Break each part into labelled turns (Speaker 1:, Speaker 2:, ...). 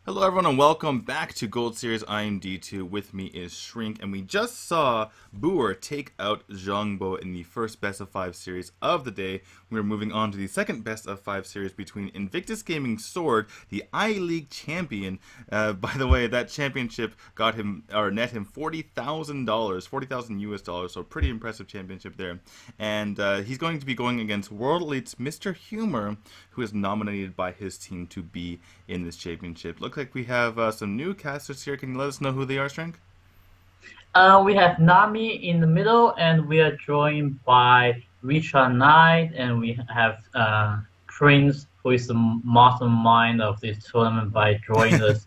Speaker 1: Hello everyone and welcome back to Gold Series IMD2. With me is Shrink, and we just saw Buer take out Zhangbo in the first best of 5 series of the day. We're moving on to the second best of 5 series between Invictus Gaming Sword, the I-League champion. By the way, that championship got him, or net him $40,000, 40,000 US dollars, so pretty impressive championship there. And he's going to be going against World Elite's MrHumor, who is nominated by his team to be in this championship. Looks like we have some new casters here. Can you let us know who they are, Strink?
Speaker 2: We have Nami in the middle, and we are joined by Richard Knight, and we have Prince, who is the mastermind of this tournament by drawing the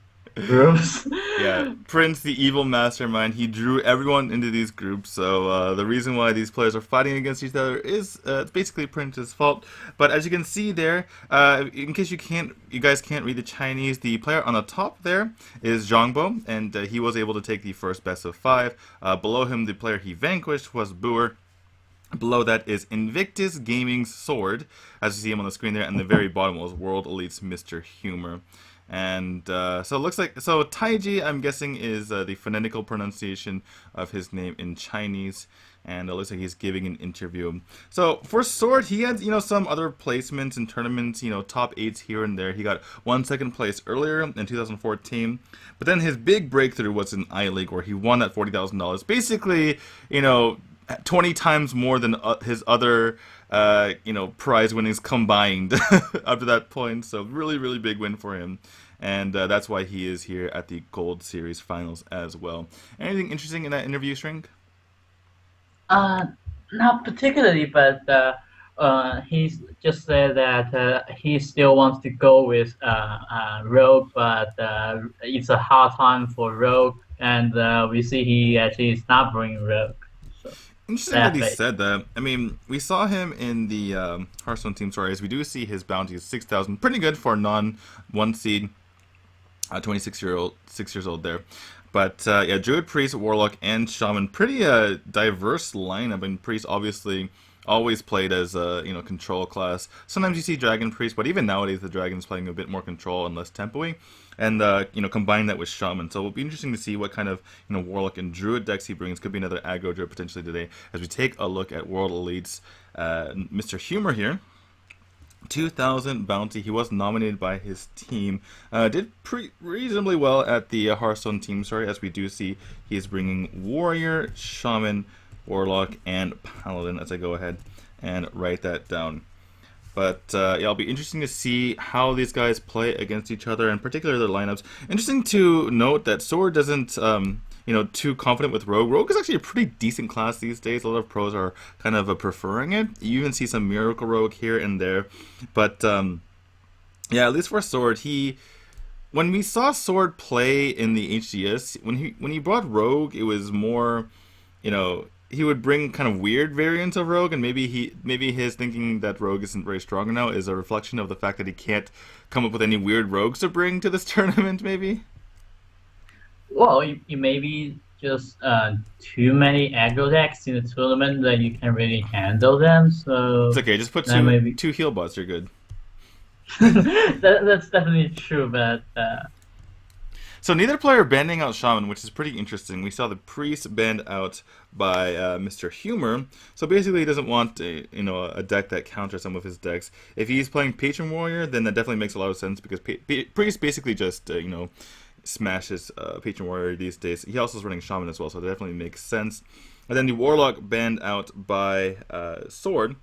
Speaker 2: groups.
Speaker 1: Yeah, Prince, the evil mastermind, he drew everyone into these groups. So the reason why these players are fighting against each other is it's basically Prince's fault. But as you can see there, in case you guys can't read the Chinese, the player on the top there is Zhangbo, and he was able to take the first best of 5. Below him, the player he vanquished was Buer. Below that is Invictus Gaming's Sword, as you see him on the screen there, and the very bottom was World Elite's MrHumor. And so it looks like, so Taiji, I'm guessing, is the phonetical pronunciation of his name in Chinese, and it looks like he's giving an interview. So for Sword, he had, some other placements in tournaments, top 8s here and there. He got second place earlier in 2014, but then his big breakthrough was in I-League, where he won that $40,000. Basically, 20 times more than his other prize winnings combined up to that point. So really, really big win for him. And that's why he is here at the Gold Series Finals as well. Anything interesting in that interview, Shrink?
Speaker 2: Not particularly, but he's just said that he still wants to go with Rogue, but it's a hard time for Rogue, and we see he actually is not bringing Rogue. So
Speaker 1: Interesting that he said that. I mean, we saw him in the Hearthstone Team Stories. We do see his bounty is 6,000. Pretty good for a non-1 seed, 6 years old there. But yeah, Druid, Priest, Warlock, and Shaman. Pretty diverse lineup. And Priest obviously always played as a control class. Sometimes you see Dragon Priest, but even nowadays the Dragon's playing a bit more control and less tempo-y. And combine that with Shaman. So it'll be interesting to see what kind of Warlock and Druid decks he brings. Could be another aggro Druid potentially today, as we take a look at World Elite's MrHumor here. 2,000 bounty. He was nominated by his team. Did reasonably well at the Hearthstone Team Story, as we do see he's bringing Warrior, Shaman, Warlock, and Paladin. As I go ahead and write that down. But yeah, it'll be interesting to see how these guys play against each other, and particularly their lineups. Interesting to note that Sword doesn't too confident with Rogue. Rogue is actually a pretty decent class these days. A lot of pros are kind of preferring it. You even see some Miracle Rogue here and there. But yeah, at least for Sword, when we saw Sword play in the HGS, when he brought Rogue, it was more, he would bring kind of weird variants of Rogue, and maybe his thinking that Rogue isn't very strong now is a reflection of the fact that he can't come up with any weird rogues to bring to this tournament, maybe?
Speaker 2: Well, you maybe just too many aggro decks in the tournament that you can really handle them. So
Speaker 1: It's okay, just put two heal bots, you're good.
Speaker 2: that's definitely true, but
Speaker 1: So neither player banding out Shaman, which is pretty interesting. We saw the Priest banned out by MrHumor. So basically he doesn't want a deck that counters some of his decks. If he's playing Patron Warrior, then that definitely makes a lot of sense, because Priest basically just smashes Patron Warrior these days. He also is running Shaman as well, so that definitely makes sense. And then the Warlock banned out by Sword.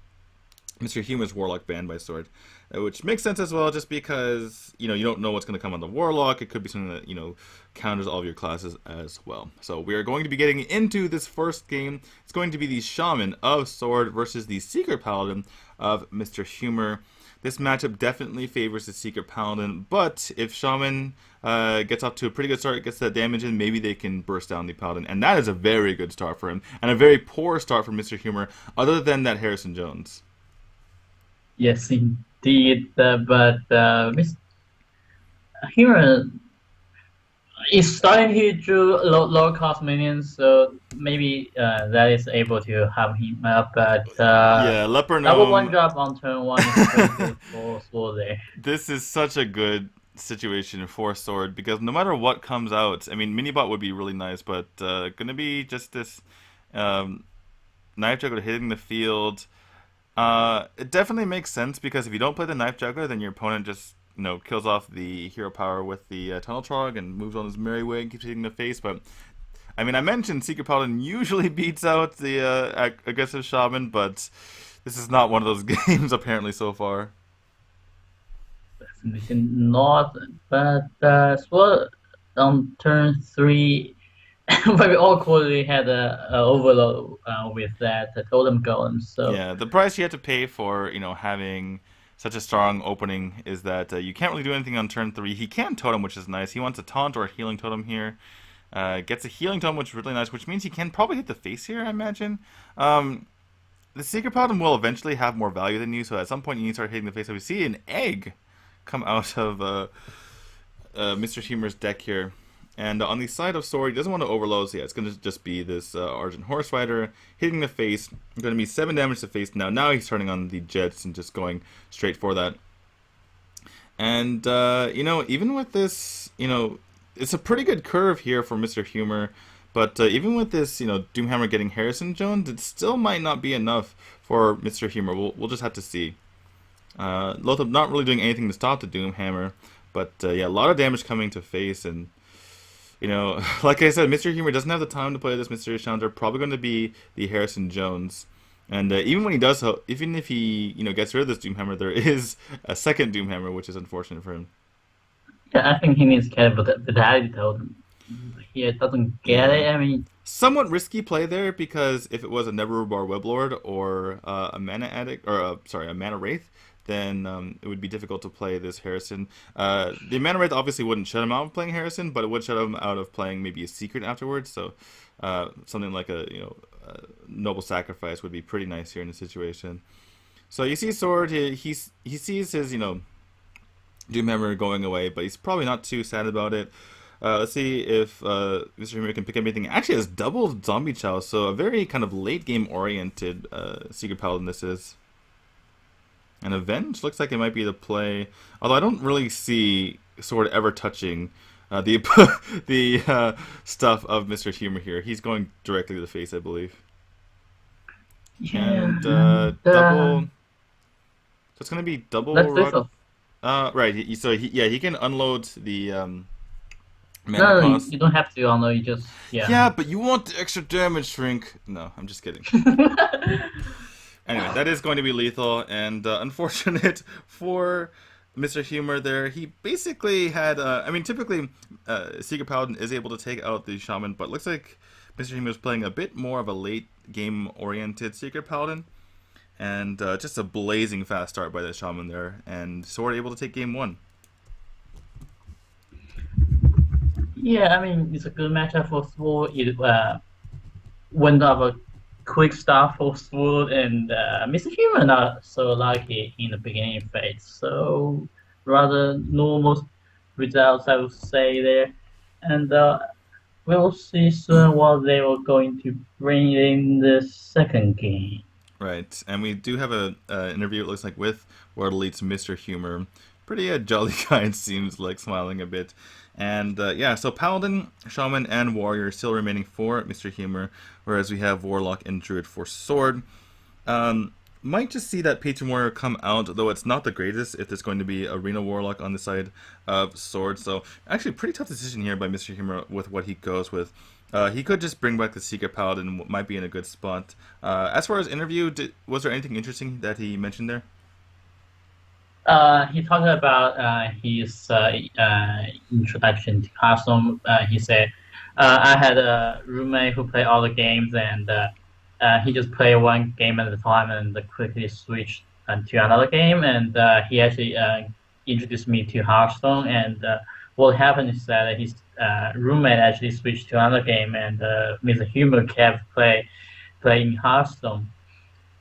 Speaker 1: MrHumor's Warlock banned by Sword, which makes sense as well, just because you don't know what's going to come on the Warlock. It could be something that counters all of your classes as well. So we are going to be getting into this first game. It's going to be the Shaman of Sword versus the Secret Paladin of MrHumor. This matchup definitely favors the Secret Paladin, but if Shaman gets off to a pretty good start, gets that damage in, maybe they can burst down the Paladin. And that is a very good start for him, and a very poor start for MrHumor, other than that Harrison Jones.
Speaker 2: yes, indeed. But Mr. Humor is starting to do low cost minions, so maybe that is able to help him up. But
Speaker 1: yeah, Leper
Speaker 2: double
Speaker 1: Gnome.
Speaker 2: one drop on turn 1 is very good for there.
Speaker 1: This is such a good situation for Sword because no matter what comes out, I mean, Minibot would be really nice, but gonna be just this um, Knife Juggler hitting the field. It definitely makes sense because if you don't play the Knife Juggler, then your opponent just kills off the hero power with the Tunnel Trog and moves on his merry way and keeps hitting the face. But I mean, I mentioned Secret Paladin usually beats out the aggressive Shaman, but this is not one of those games apparently so far.
Speaker 2: Definitely not, but Sword on turn 3, very awkwardly had a overload with that totem golem. So
Speaker 1: Yeah, the price you have to pay for, having such a strong opening is that you can't really do anything on turn 3. He can totem, which is nice. He wants a taunt or a healing totem here. Gets a healing totem, which is really nice, which means he can probably hit the face here, I imagine. The Secret Paladin will eventually have more value than you, so at some point you need to start hitting the face. So we see an egg come out of Mr. Humor's deck here. And on the side of Sword, he doesn't want to overload, so yeah, it's going to just be this Argent Horse Rider hitting the face. Going to be 7 damage to face now. Now he's turning on the Jets and just going straight for that. And, even with this, it's a pretty good curve here for Mr. Humor. But even with this, Doomhammer getting Harrison Jones, it still might not be enough for Mr. Humor. We'll just have to see. Lothar not really doing anything to stop the Doomhammer. But, yeah, a lot of damage coming to face and... like I said, Mr. Humor doesn't have the time to play this Mysterious Challenger. Probably going to be the Harrison Jones. And even when he does, even if he gets rid of this Doomhammer, there is a second Doomhammer, which is unfortunate for him.
Speaker 2: yeah, I think he needs to get the daddy totem. He doesn't get it. I mean,
Speaker 1: Somewhat risky play there because if it was a Neverbar Weblord or a Mana Addict, or a Mana Wraith, then it would be difficult to play this Harrison. The Mana Wraith obviously wouldn't shut him out of playing Harrison, but it would shut him out of playing maybe a Secret afterwards. So something like a Noble Sacrifice would be pretty nice here in this situation. So you see Sword, he sees his Doomhammer going away, but he's probably not too sad about it. Let's see if Mr. Humor can pick up anything. Actually, has double Zombie Chow, so a very kind of late game oriented Secret Paladin this is. And Avenge looks like it might be the play, although I don't really see Sword ever touching the stuff of Mr. Humor here. He's going directly to the face, I believe.
Speaker 2: yeah,
Speaker 1: And double. So it's gonna be double.
Speaker 2: that's this.
Speaker 1: Right. He can unload the mana
Speaker 2: No,
Speaker 1: cost.
Speaker 2: you don't have to. Although you just
Speaker 1: Yeah, but you want the extra damage shrink. No, I'm just kidding. Anyway, that is going to be lethal, and unfortunate for Mr. Humor there. He basically had, typically Secret Paladin is able to take out the Shaman, but looks like Mr. Humor is playing a bit more of a late game-oriented Secret Paladin, and just a blazing fast start by the Shaman there, and Sword able to take game 1.
Speaker 2: Yeah, I mean, it's a good matchup for Sword. It went up a quick start for Sword, and Mr. Human not so lucky in the beginning phase. So rather normal results, I would say there. And we'll see soon what they were going to bring in the second game.
Speaker 1: Right, and we do have a interview, it looks like, with World Elite's Mr. Humor. Pretty jolly guy, it seems like, smiling a bit. And yeah, so Paladin, Shaman, and Warrior still remaining for Mr. Humor, whereas we have Warlock and Druid for Sword. Might just see that Patron Warrior come out, though it's not the greatest if there's going to be Arena Warlock on the side of Sword. So actually, pretty tough decision here by Mr. Humor with what he goes with. He could just bring back the Secret Paladin, might be in a good spot. As far as interview, was there anything interesting that he mentioned there?
Speaker 2: He talked about his introduction to Hearthstone. He said, "I had a roommate who played all the games, and he just played one game at a time and quickly switched to another game. And he actually introduced me to Hearthstone. And what happened is that his roommate actually switched to another game, and Mr. Humor kept playing Hearthstone."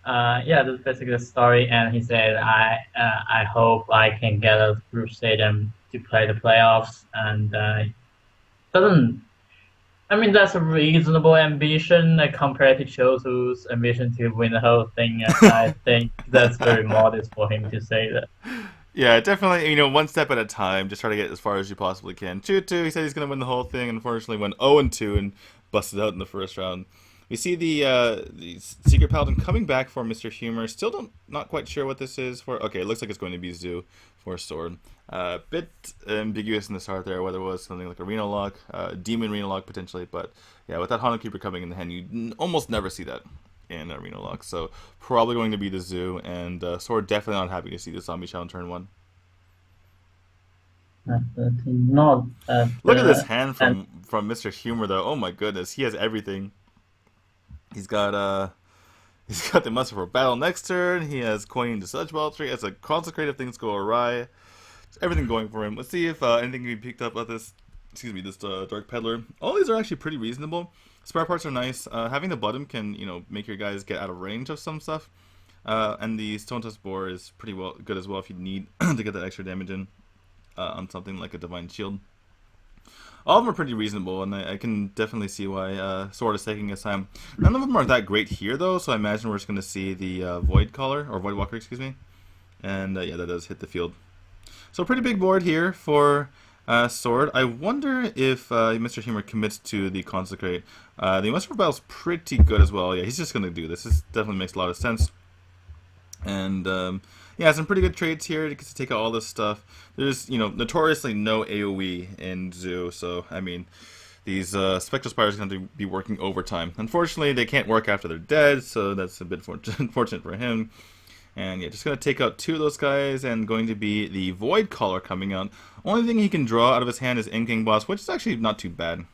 Speaker 2: Yeah, that's basically the story. And he said, I hope I can get a group stadium to play the playoffs. And doesn't I mean that's a reasonable ambition compared to Chosu's ambition to win the whole thing. I think that's very modest for him to say that.
Speaker 1: Yeah, definitely. One step at a time. Just try to get as far as you possibly can. Choo Choo, he said he's going to win the whole thing. Unfortunately, went 0-2 and busted out in the first round. We see the Secret Paladin coming back for MrHumor. Still not quite sure what this is for. Okay, it looks like it's going to be Zoo for Sword. Bit ambiguous in the start there, whether it was something like Arena Lock, Demon Arena Lock potentially. But yeah, with that Haunted Keeper coming in the hand, you almost never see that in Arena Lock. So probably going to be the Zoo, and Sword definitely not happy to see the Zombie Shell on turn one.
Speaker 2: Not
Speaker 1: Look at this hand
Speaker 2: and
Speaker 1: from MrHumor though. Oh my goodness, he has everything. He's got he's got the Muster for Battle next turn. He has Coin into Sludge Ball Tree. As a consecrate if things go awry. Everything going for him. Let's see if anything can be picked up about this. Excuse me, this Dark Peddler. All these are actually pretty reasonable. Spare parts are nice. Having the bottom can make your guys get out of range of some stuff. And the Stone Tusk Boar is pretty good as well if you need to get that extra damage in on something like a Divine Shield. All of them are pretty reasonable, and I can definitely see why Sword is taking his time. None of them are that great here, though, so I imagine we're just going to see the Void Caller, or Void Walker, excuse me. And yeah, that does hit the field. So pretty big board here for Sword. I wonder if MrHumor commits to the Consecrate. The Muster for Battle is pretty good as well. Yeah, he's just going to do this. This definitely makes a lot of sense. And yeah, some pretty good trades here to take out all this stuff. There's notoriously no AoE in Zoo, so I mean these Spectral Spires are going to be working overtime. Unfortunately, they can't work after they're dead, so that's a bit unfortunate for him. And yeah, just going to take out two of those guys, and going to be the Void Caller coming out. Only thing he can draw out of his hand is Inking Boss, which is actually not too bad.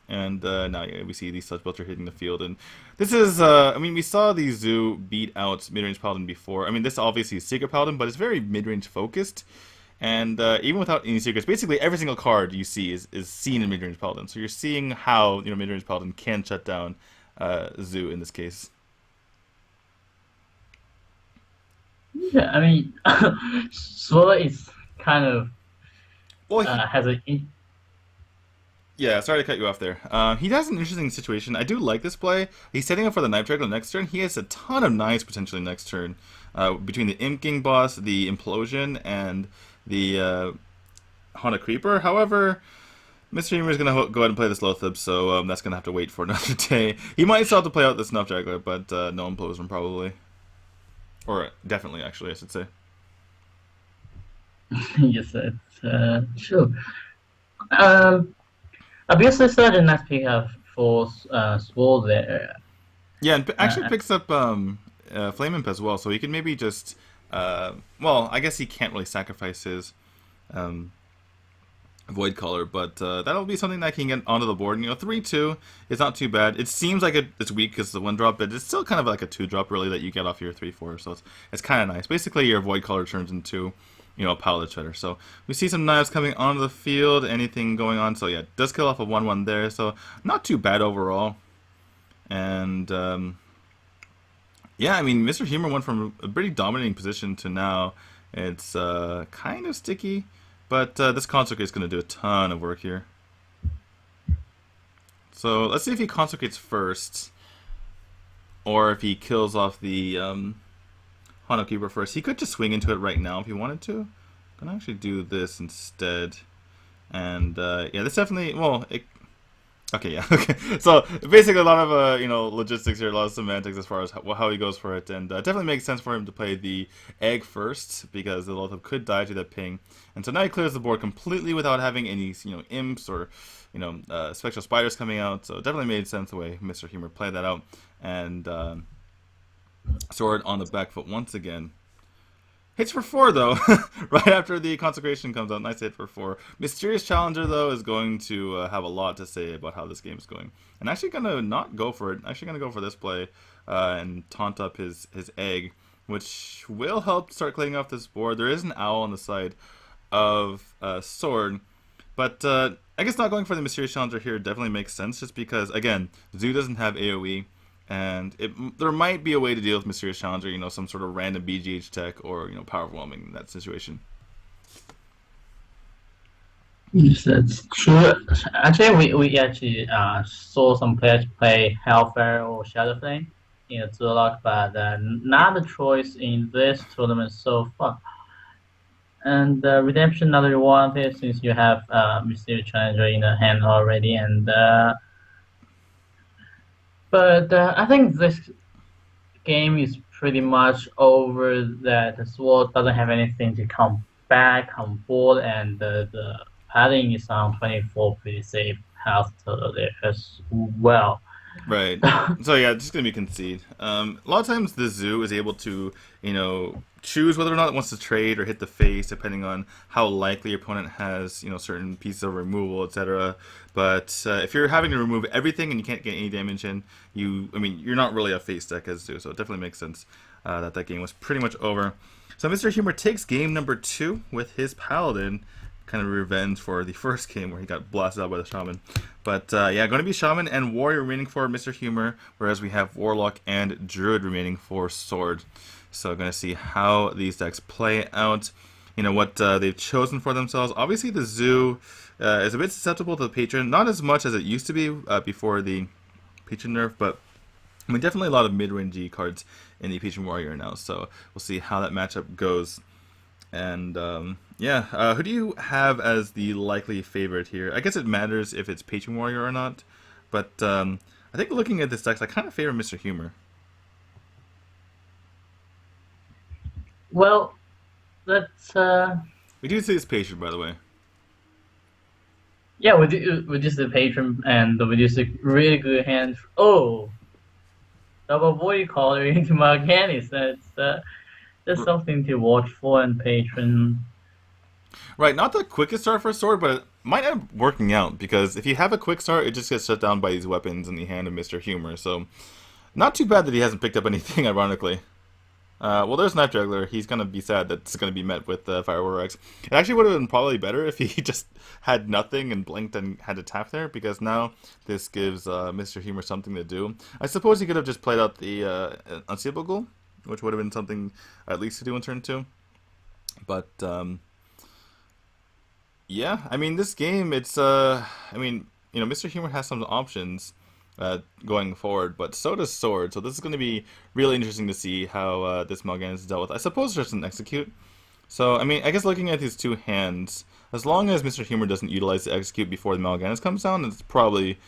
Speaker 1: And now yeah, we see these Sludge Bolts are hitting the field, and this is, I mean, we saw the Zoo beat out Midrange Paladin before. I mean, this obviously is Secret Paladin, but it's very mid-range focused, and even without any secrets, basically every single card you see is seen in Midrange Paladin. So you're seeing how Midrange Paladin can shut down Zoo in this case.
Speaker 2: yeah, I mean, Sword is kind of
Speaker 1: Well,
Speaker 2: has a
Speaker 1: yeah, sorry to cut you off there. He has an interesting situation. I do like this play. He's setting up for the Knife Dragon next turn. He has a ton of knives potentially next turn. Between the Imp King boss, the Implosion, and the Haunted Creeper. However, MrHumor is going to go ahead and play this Loatheb, so that's going to have to wait for another day. He might still have to play out the Snuff Juggler, but no Implosion probably. Or definitely, actually, I should say.
Speaker 2: yes, it's true. Um, Obviously, such a nice pickup for Sword there.
Speaker 1: Yeah, and actually
Speaker 2: Uh,
Speaker 1: picks up Flame Imp as well, so he can maybe just... well, I guess he can't really sacrifice his um, Void Caller, but that'll be something that can get onto the board. 3-2 is not too bad. It seems like it's weak because the 1-drop, but it's still kind of like a 2-drop, really, that you get off your 3-4, so it's kind of nice. Basically, your Void Caller turns into... Palette Shredder. So we see some knives coming onto the field, anything going on. So yeah, does kill off a 1-1 there. So not too bad overall. And yeah, I mean, MrHumor went from a pretty dominating position to now it's kind of sticky. But this Consecrate is going to do a ton of work here. So let's see if he Consecrates first, or if he kills off the Haunted Keeper first. He could just swing into it right now if he wanted to. I'm gonna actually do this instead. And yeah, this definitely, well, okay, yeah, okay. So basically a lot of logistics here, a lot of semantics as far as how he goes for it, and definitely makes sense for him to play the egg first because the Loatheb could die to that ping. And so now he clears the board completely without having any imps or spectral spiders coming out. So it definitely made sense the way MrHumor played that out. And Sword on the back foot once again. Hits for 4 though, right after the Consecration comes out. Nice hit for 4. Mysterious Challenger though is going to have a lot to say about how this game is going. And actually gonna not go for it. Actually gonna go for this play and taunt up his egg, which will help start cleaning off this board. There is an owl on the side of Sword, but I guess not going for the Mysterious Challenger here definitely makes sense, just because again, Zoo doesn't have AoE. And there might be a way to deal with Mysterious Challenger, some sort of random BGH tech or, Power Overwhelming in that situation.
Speaker 2: yes, that's true. Actually, we actually saw some players play Hellfire or Shadow Flame in a Zerlock, but not a choice in this tournament so far. And redemption not wanted since you have Mysterious Challenger in the hand already. And but I think this game is pretty much over. That the sword doesn't have anything to come back, come forward, and the padding is on 24, pretty safe health there as well.
Speaker 1: Right. So yeah, it's just gonna be concede. A lot of times the zoo is able to, choose whether or not it wants to trade or hit the face, depending on how likely your opponent has, certain pieces of removal, etc. But if you're having to remove everything and you can't get any damage in, you're not really a face deck as zoo. So it definitely makes sense that game was pretty much over. So MrHumor takes game number 2 with his Paladin, kind of revenge for the first game where he got blasted out by the Shaman. But yeah, going to be Shaman and Warrior remaining for MrHumor, whereas we have Warlock and Druid remaining for Sword. So going to see how these decks play out, what they've chosen for themselves. Obviously the Zoo is a bit susceptible to the Patron, not as much as it used to be before the Patron nerf, but definitely a lot of mid-range cards in the Patron Warrior now, so we'll see how that matchup goes. And yeah, who do you have as the likely favorite here? I guess it matters if it's Patron Warrior or not, but I think looking at this deck, I kind of favor MrHumor.
Speaker 2: Well, let's.
Speaker 1: We do see this Patron, by the way.
Speaker 2: Yeah, we just the Patron and we just a really good hand. Oh, double Void Caller into Marganis. That's something to watch for in Patron.
Speaker 1: Right, not the quickest start for a sword, but it might end up working out, because if you have a quick start, it just gets shut down by these weapons in the hand of MrHumor, so not too bad that he hasn't picked up anything, ironically. Well, there's Knife Juggler. He's going to be sad that's going to be met with Fireworks. It actually would have been probably better if he just had nothing and blinked and had to tap there, because now this gives MrHumor something to do. I suppose he could have just played out the Unseeable Ghoul, which would have been something at least to do in turn 2. But yeah, this game, it's MrHumor has some options going forward, but so does Sword. So this is going to be really interesting to see how this Mal'Ganis is dealt with. I suppose there's an Execute. So I guess looking at these two hands, as long as MrHumor doesn't utilize the Execute before the Mal'Ganis comes down, it's probably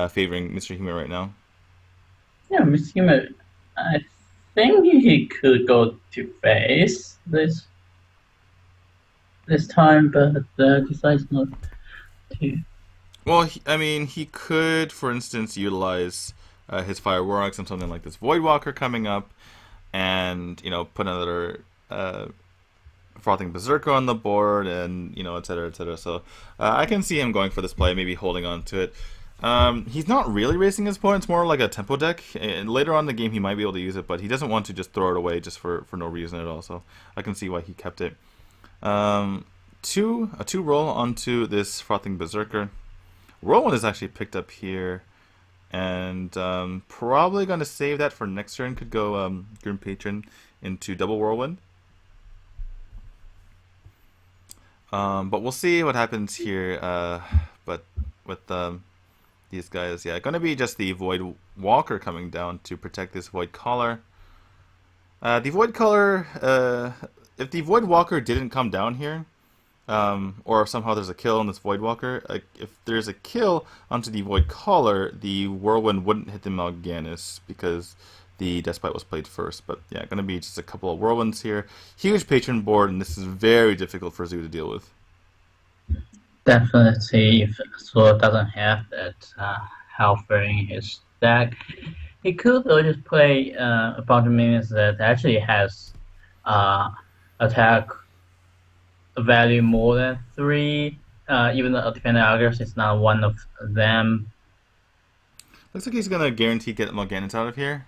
Speaker 1: favoring MrHumor right now.
Speaker 2: Yeah, MrHumor, I think he could go to face this time, but decides not to.
Speaker 1: Well, he could, for instance, utilize his Fireworks and something like this Voidwalker coming up, and put another Frothing Berserker on the board, and etc. etc. So I can see him going for this play, maybe holding on to it. He's not really racing his opponent. It's more like a tempo deck, and later on in the game he might be able to use it, but he doesn't want to just throw it away just for no reason at all. So I can see why he kept it. A 2 roll onto this Frothing Berserker. Rowan is actually picked up here, and probably going to save that for next turn. Could go Grim Patron into Double Whirlwind. But we'll see what happens here. But with these guys, yeah, going to be just the Void Walker coming down to protect this Void Caller. The Void Caller, if the Void Walker didn't come down here, or somehow there's a kill on this Void Walker, if there's a kill onto the Void Caller, the Whirlwind wouldn't hit the Mal'Ganis because the Despite was played first. But yeah, going to be just a couple of Whirlwinds here. Huge Patron board, and this is very difficult for Zoo to deal with.
Speaker 2: Definitely, if Sword doesn't have that health in his deck, he could though just play a bunch of minions that actually has attack value more than 3. Even the Defender Argus is not one of them.
Speaker 1: Looks like he's going to guarantee get Mal'Ganis out of here.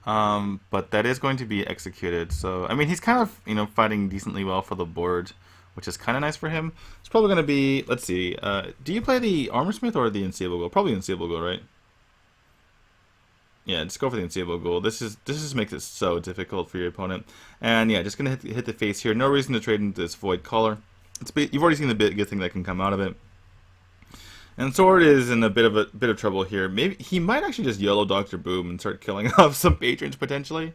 Speaker 1: But that is going to be executed. So, he's kind of, fighting decently well for the board, which is kind of nice for him. It's probably going to be, let's see, do you play the Armorsmith or the Unseeable Ghoul? Probably Unseeable Ghoul, right? Yeah, just go for the Unseeable Ghoul. This just makes it so difficult for your opponent. And yeah, just gonna hit the face here. No reason to trade into this Void Caller. You've already seen the good thing that can come out of it. And Sword is in a bit of trouble here. Maybe he might actually just YOLO Dr. Boom and start killing off some patrons potentially.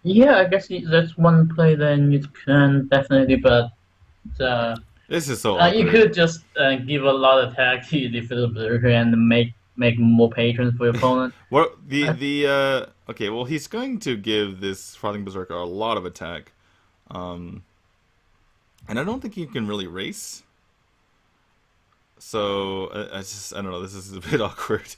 Speaker 2: Yeah, I guess that's one play that you can definitely, but uh,
Speaker 1: This is so
Speaker 2: you
Speaker 1: awkward.
Speaker 2: could just give a lot of attack to defeat berserker and make more patrons for your opponent.
Speaker 1: What
Speaker 2: I,
Speaker 1: okay, well he's going to give this Frothing Berserker a lot of attack. Um and I don't think he can really race. So I don't know, this is a bit awkward.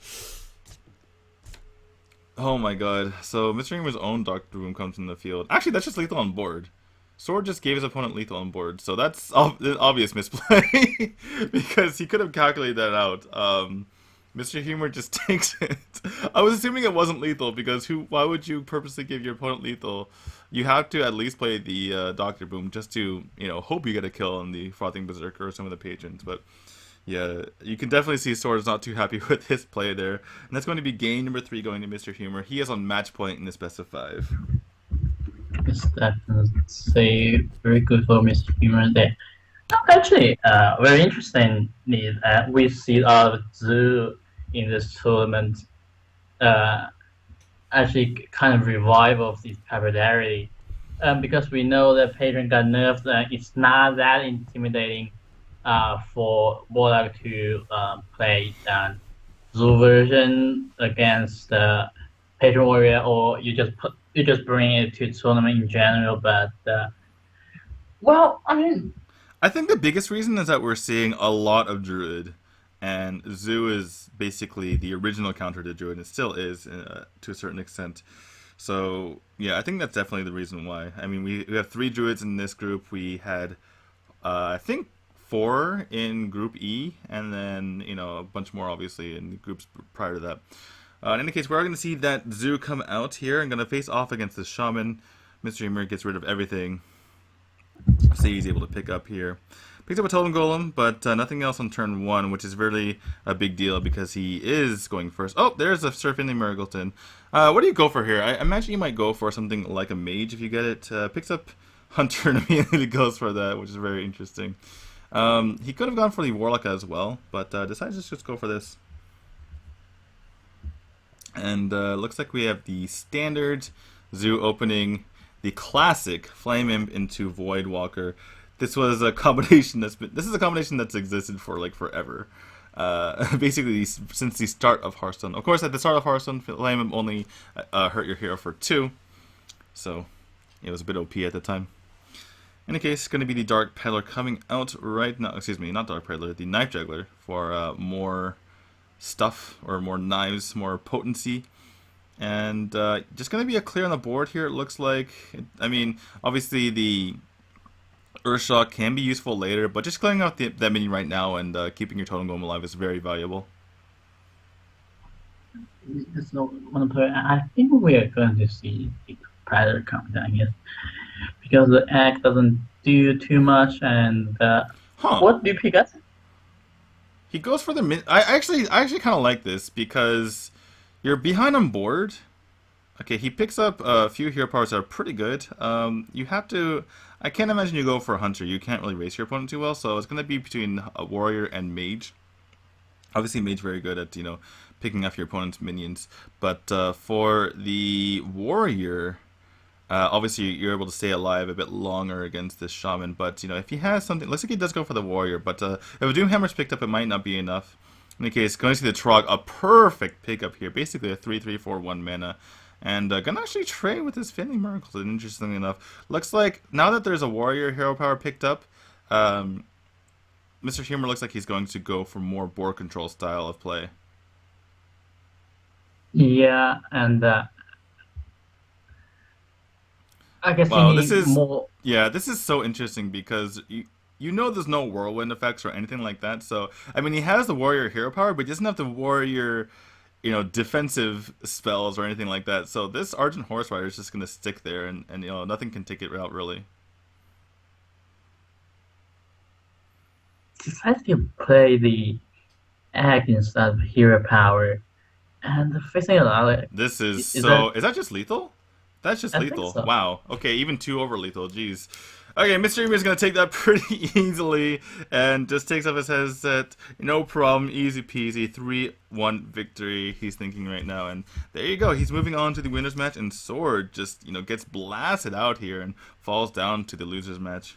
Speaker 1: Oh my god. So Mr. Humor's own Doctor Boom comes in the field. Actually, that's just lethal on board. Sword just gave his opponent lethal on board, so that's an obvious misplay because he could have calculated that out. Mr. Humor just takes it. I was assuming it wasn't lethal because why would you purposely give your opponent lethal? You have to at least play the Doctor Boom just to hope you get a kill on the Frothing Berserker or some of the patrons. But yeah, you can definitely see Sword is not too happy with his play there, and that's going to be game number 3 going to Mr. Humor. He is on match point in this best of 5.
Speaker 2: guess that's a very good for Mr. Humor there. Actually, very interesting. We see Zoo in this tournament. Uh, Actually, kind of revive of this popularity. Because we know that Patron got nerfed, it's not that intimidating for Warlock to play Zoo version against Patron Warrior, or you just bring it to tournament in general. But well, I mean,
Speaker 1: I think the biggest reason is that we're seeing a lot of Druid, and Zoo is basically the original counter to Druid, and it still is to a certain extent. So yeah, I think that's definitely the reason why. I mean, we have 3 Druids in this group. We had I think 4 in Group E, and then a bunch more obviously in the groups prior to that. In any case, we're going to see that Zoo come out here and going to face off against the Shaman. Mr. Humor gets rid of everything, so he's able to pick up here. Picks up a Totem Golem, but nothing else on turn 1, which is really a big deal because he is going first. Oh, there's a Sir Finley Murgleton. What do you go for here? I imagine you might go for something like a Mage if you get it. Picks up Hunter and immediately goes for that, which is very interesting. He could have gone for the Warlock as well, but decides to just go for this. And looks like we have the standard Zoo opening, the classic Flame Imp into Void Walker. This was a combination this is a combination that's existed for like forever. Basically since the start of Hearthstone. Of course, at the start of Hearthstone, Flame Imp only hurt your hero for 2, so it was a bit OP at the time. In any case, it's going to be the Dark Peddler coming out right now. Excuse me, not Dark Peddler, the Knife Juggler for more stuff or more knives, more potency. And just going to be a clear on the board here, it looks like. I mean, obviously the Earthshock can be useful later, but just clearing out that minion right now and keeping your Totem Golem alive is very valuable.
Speaker 2: there's no one player. I think we are going to see the Predator come down here because the egg doesn't do too much. And
Speaker 1: Huh.
Speaker 2: what do you pick up?
Speaker 1: He goes for the min. I actually kind of like this because you're behind on board. Okay, he picks up a few hero powers that are pretty good. You have to. I can't imagine you go for a hunter. You can't really race your opponent too well, so it's going to be between a warrior and mage. Obviously, mage very good at picking off your opponent's minions, but for the warrior, obviously you're able to stay alive a bit longer against this shaman. But if he has something, looks like he does go for the warrior. But if a Doomhammer's picked up, it might not be enough. In any case, going to see the Trog, a perfect pickup here, basically a 3/3/4/1 mana. And gonna actually trade with his Finley Miracle. Interestingly enough, looks like now that there's a warrior hero power picked up, Mr. Humor looks like he's going to go for more board control style of play.
Speaker 2: Yeah, and I guess you
Speaker 1: Wow, this
Speaker 2: need
Speaker 1: is
Speaker 2: more.
Speaker 1: yeah, this is so interesting because there's no whirlwind effects or anything like that. So I mean, he has the warrior hero power, but he doesn't have the warrior defensive spells or anything like that. So this Argent Horse Rider is just gonna stick there, and nothing can take it out really.
Speaker 2: Decide to play the egg instead of hero power, and facing another.
Speaker 1: This is
Speaker 2: Is that?
Speaker 1: so. Is that just lethal? That's just
Speaker 2: I think
Speaker 1: lethal.
Speaker 2: so.
Speaker 1: Wow. Okay, even 2 over lethal. Jeez. Okay, MrHumor is going to take that pretty easily and just takes off his headset. No problem. Easy peasy. 3-1 victory, he's thinking right now. And there you go. He's moving on to the winner's match. And Sword just, gets blasted out here and falls down to the loser's match.